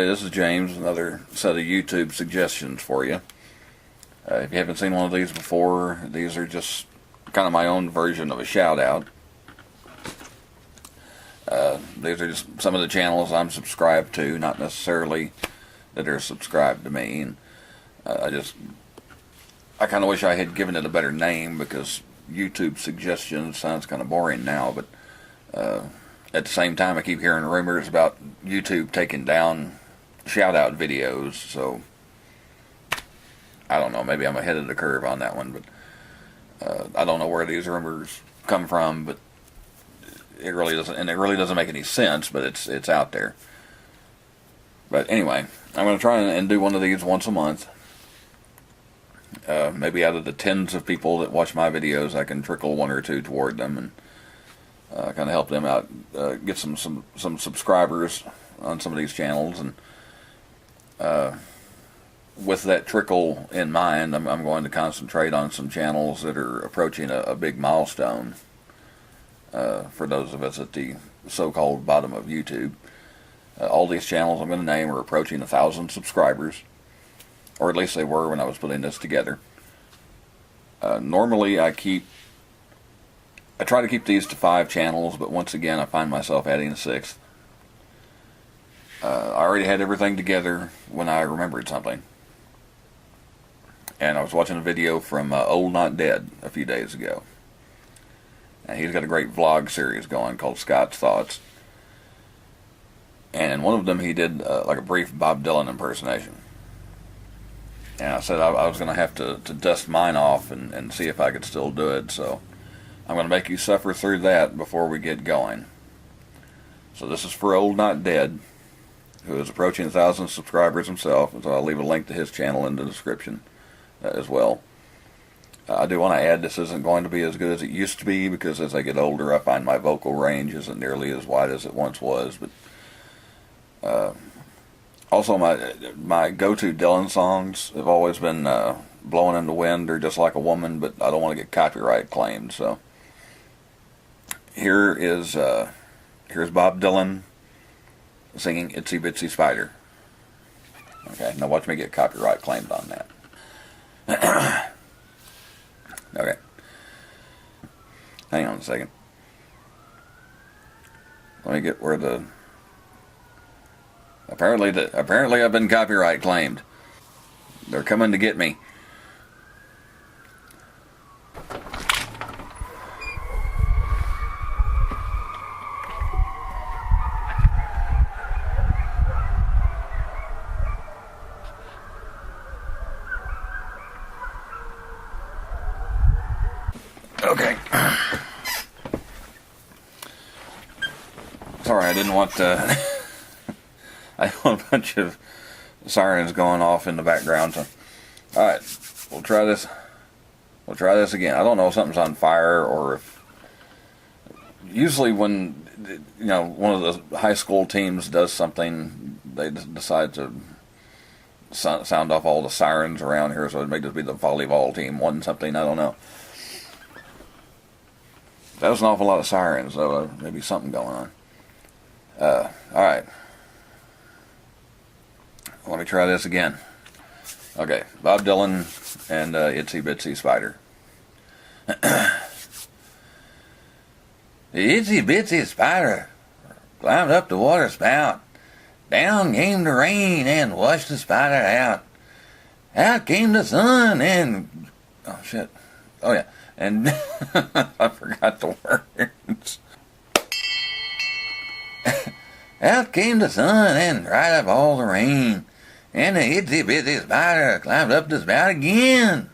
everybody, this is James, another set of YouTube suggestions for you. If you haven't seen one of these before, these are just kind of my own version of a shout out. These are just some of the channels I'm subscribed to, not necessarily that are subscribed to me. And I kind of wish I had given it a better name, because YouTube suggestions sounds kind of boring now, but at the same time I keep hearing rumors about YouTube taking down shout-out videos, so I don't know, maybe I'm ahead of the curve on that one, but I don't know where these rumors come from, but it really doesn't make any sense, but it's out there. But anyway, I'm going to try and do one of these once a month. Maybe out of the tens of people that watch my videos, I can trickle one or two toward them and kind of help them out, get some subscribers on some of these channels. And with that trickle in mind, I'm going to concentrate on some channels that are approaching a big milestone. For those of us at the so-called bottom of YouTube, all these channels I'm going to name are approaching 1,000 subscribers, or at least they were when I was putting this together. Normally I try to keep these to 5 channels, but once again I find myself adding a 6th. I already had everything together when I remembered something. And I was watching a video from Old Not Dead a few days ago. And he's got a great vlog series going called Scott's Thoughts. And in one of them he did like a brief Bob Dylan impersonation. And I said I was going to have to dust mine off and see if I could still do it, so I'm going to make you suffer through that before we get going. So this is for Old Not Dead, who is approaching 1,000 subscribers himself, and so I'll leave a link to his channel in the description as well. I do want to add, this isn't going to be as good as it used to be, because as I get older I find my vocal range isn't nearly as wide as it once was, but also my go-to Dylan songs have always been Blowing in the Wind or Just Like a Woman, but I don't want to get copyright claimed, so here's Bob Dylan singing Itsy Bitsy Spider. Okay, now watch me get copyright claimed on that. Okay, hang on a second. Let me get where the apparently I've been copyright claimed. They're coming to get me. Okay. Sorry, I didn't want to. I want a bunch of sirens going off in the background. So, all right, we'll try this. We'll try this again. I don't know if something's on fire, or if usually when one of the high school teams does something, they decide to sound off all the sirens around here. So it may just be the volleyball team won something. I don't know. That was an awful lot of sirens, so maybe something going on. All right. Let me try this again. Okay, Bob Dylan and Itsy Bitsy Spider. The itsy bitsy spider climbed up the water spout. Down came the rain and washed the spider out. Out came the sun and... oh, shit. Oh, yeah. And I forgot the words. Out came the sun and dried up all the rain. And the itsy bitsy spider climbed up the spout again.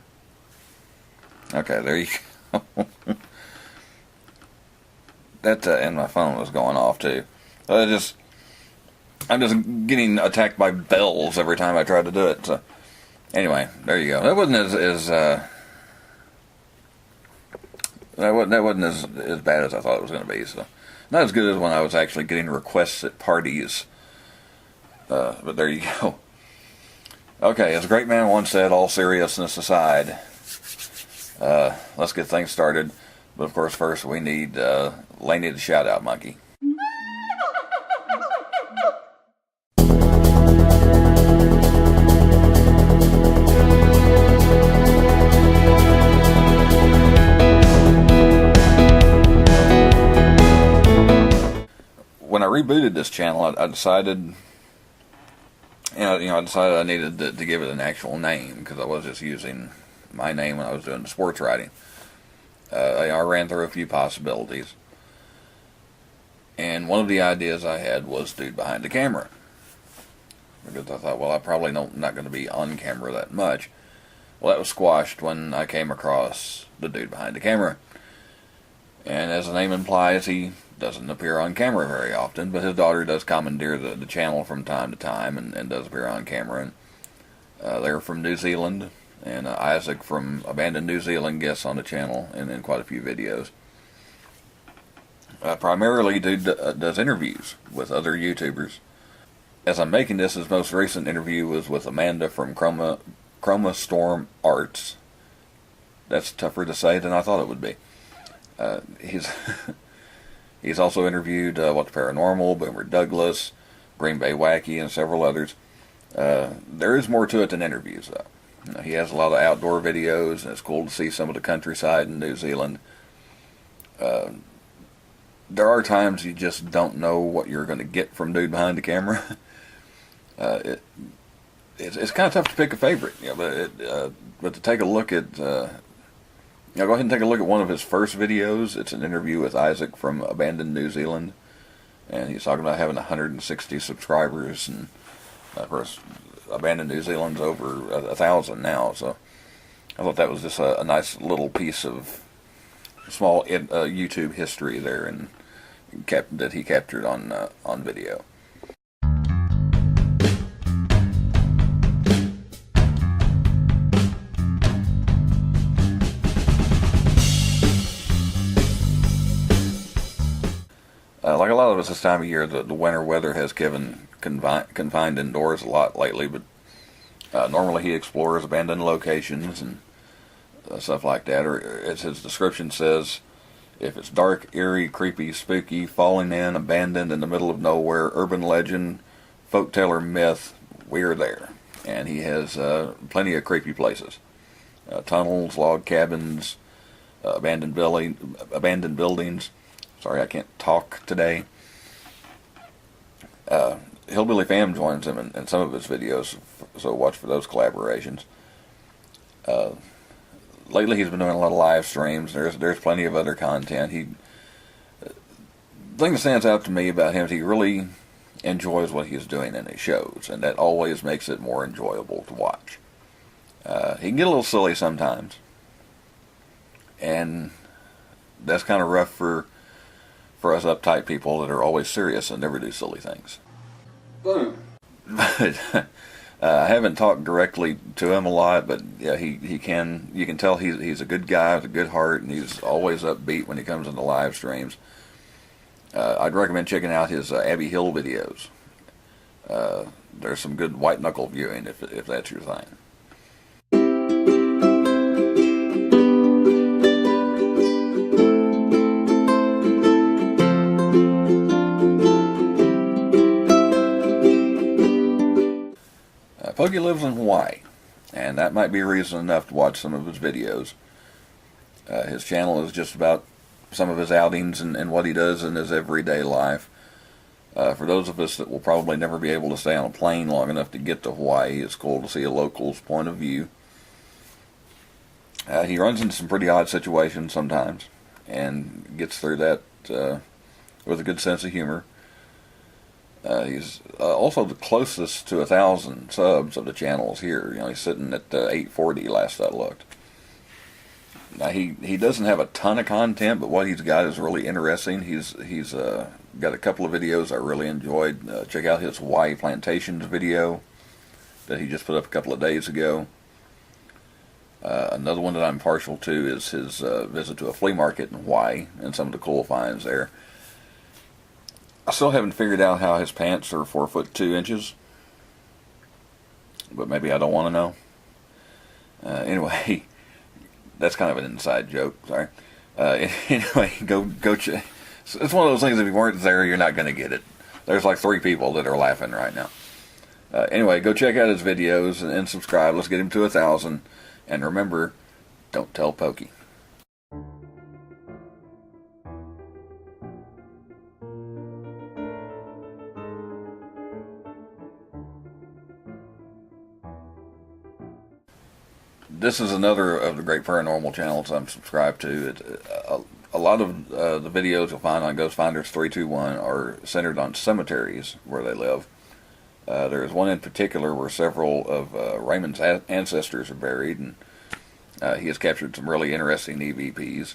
Okay, there you go. That and my phone was going off too. I'm just getting attacked by bells every time I try to do it. So anyway, there you go. That wasn't as bad as I thought it was going to be. So not as good as when I was actually getting requests at parties. But there you go. Okay, as a great man once said, all seriousness aside, let's get things started. But of course, first we need Lainey the Shoutout Monkey. rebooted this channel, I decided, I decided I needed to give it an actual name, because I was just using my name when I was doing the sports writing. I ran through a few possibilities, and one of the ideas I had was Dude Behind the Camera, because I thought, well, I probably not going to be on camera that much. Well, that was squashed when I came across the Dude Behind the Camera. And as the name implies, he doesn't appear on camera very often, but his daughter does commandeer the channel from time to time, and does appear on camera. And they're from New Zealand, and Isaac from Abandoned New Zealand guests on the channel in quite a few videos. Primarily, Dude does interviews with other YouTubers. As I'm making this, his most recent interview was with Amanda from Chroma Storm Arts. That's tougher to say than I thought it would be. He's also interviewed What's Paranormal, Boomer Douglas, Green Bay Wacky, and several others. There is more to it than interviews, though. He has a lot of outdoor videos, and it's cool to see some of the countryside in New Zealand. There are times you just don't know what you're going to get from Dude Behind the Camera. It's kind of tough to pick a favorite, but to take a look at, go ahead and take a look at one of his first videos. It's an interview with Isaac from Abandoned New Zealand, and he's talking about having 160 subscribers, and of course, Abandoned New Zealand's over 1,000 now. So I thought that was just a nice little piece of small YouTube history there, and that he captured on video. Like a lot of us this time of year, the winter weather has given confined indoors a lot lately, but normally he explores abandoned locations and stuff like that, or as his description says, if it's dark, eerie, creepy, spooky, falling in, abandoned, in the middle of nowhere, urban legend, folktale, or myth, we're there. And he has plenty of creepy places. Tunnels, log cabins, abandoned buildings. Sorry, I can't talk today. Hillbilly Fam joins him in some of his videos, so watch for those collaborations. Lately, he's been doing a lot of live streams. There's plenty of other content. The thing that stands out to me about him is he really enjoys what he's doing in his shows, and that always makes it more enjoyable to watch. He can get a little silly sometimes, and that's kind of rough for us uptight people that are always serious and never do silly things. Boom. But I haven't talked directly to him a lot, but yeah, you can tell he's a good guy with a good heart, and he's always upbeat when he comes into live streams. I'd recommend checking out his Abbey Hill videos. There's some good white knuckle viewing if that's your thing. Puggy lives in Hawaii, and that might be reason enough to watch some of his videos. His channel is just about some of his outings and what he does in his everyday life. For those of us that will probably never be able to stay on a plane long enough to get to Hawaii, it's cool to see a local's point of view. He runs into some pretty odd situations sometimes, and gets through that with a good sense of humor. He's also the closest to 1,000 subs of the channels here. He's sitting at 840 last I looked. Now he doesn't have a ton of content, but what he's got is really interesting. He's got a couple of videos I really enjoyed. Check out his Hawaii Plantations video that he just put up a couple of days ago. Another one that I'm partial to is his visit to a flea market in Hawaii and some of the cool finds there. I still haven't figured out how his pants are 4'2", but maybe I don't want to know. Anyway, that's kind of an inside joke. Sorry. Anyway, go check. It's one of those things. If you weren't there, you're not going to get it. There's like 3 people that are laughing right now. Anyway, go check out his videos and subscribe. Let's get him to 1,000. And remember, don't tell Pokey. This is another of the great paranormal channels I'm subscribed to. A lot of the videos you'll find on Ghost Finders 321 are centered on cemeteries where they live. There's one in particular where several of Raymond's ancestors are buried, and he has captured some really interesting EVPs.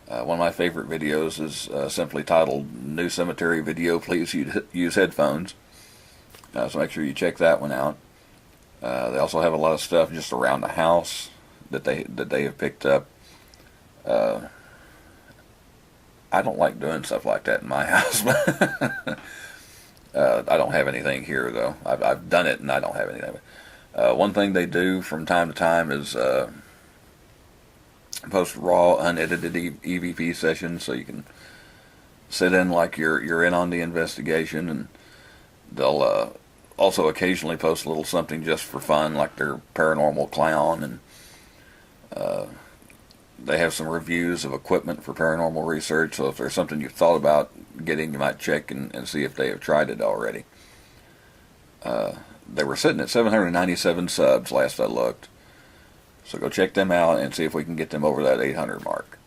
One of my favorite videos is simply titled "New Cemetery Video, Please Use Headphones." So make sure you check that one out. They also have a lot of stuff just around the house that they have picked up. I don't like doing stuff like that in my house. I don't have anything here though. I've done it and I don't have anything. One thing they do from time to time is post raw, unedited EVP sessions, so you can sit in like you're in on the investigation, and they'll also occasionally post a little something just for fun, like their paranormal clown, and they have some reviews of equipment for paranormal research, so if there's something you've thought about getting, you might check and see if they have tried it already. They were sitting at 797 subs last I looked, so go check them out and see if we can get them over that 800 mark.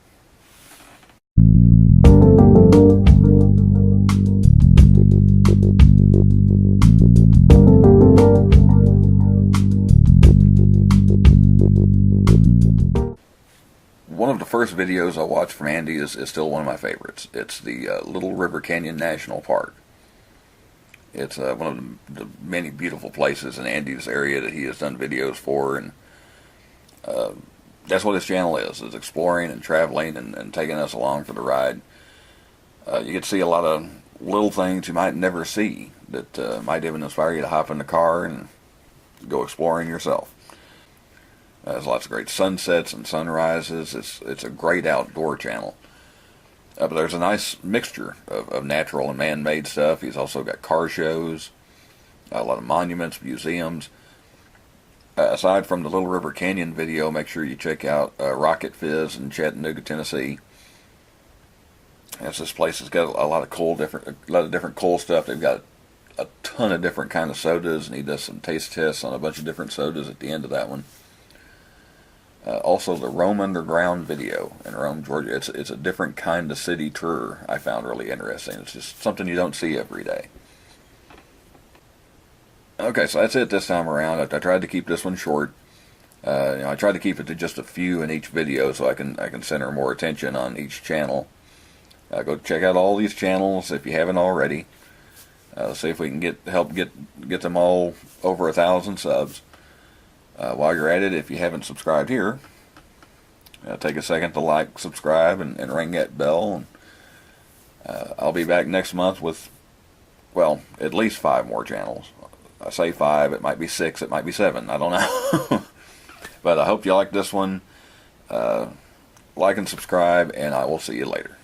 One of the first videos I watched from Andy is still one of my favorites. It's the Little River Canyon National Park. It's one of the many beautiful places in Andy's area that he has done videos for, and that's what his channel is exploring and traveling and taking us along for the ride. You get to see a lot of little things you might never see that might even inspire you to hop in the car and go exploring yourself. There's lots of great sunsets and sunrises. It's a great outdoor channel. But there's a nice mixture of natural and man-made stuff. He's also got car shows, a lot of monuments, museums. Aside from the Little River Canyon video, make sure you check out Rocket Fizz in Chattanooga, Tennessee. As this place has got a lot of different cool stuff. They've got a ton of different kind of sodas, and he does some taste tests on a bunch of different sodas at the end of that one. Also, the Rome Underground video in Rome, Georgia. It's a different kind of city tour I found really interesting. It's just something you don't see every day. Okay, so that's it this time around. I tried to keep this one short. I tried to keep it to just a few in each video so I can center more attention on each channel. Go check out all these channels if you haven't already. See if we can help get them all over 1,000 subs. While you're at it, if you haven't subscribed here, take a second to like, subscribe, and ring that bell. And I'll be back next month with, well, at least 5 more channels. I say 5, it might be 6, it might be 7, I don't know. But I hope you like this one. Like and subscribe, and I will see you later.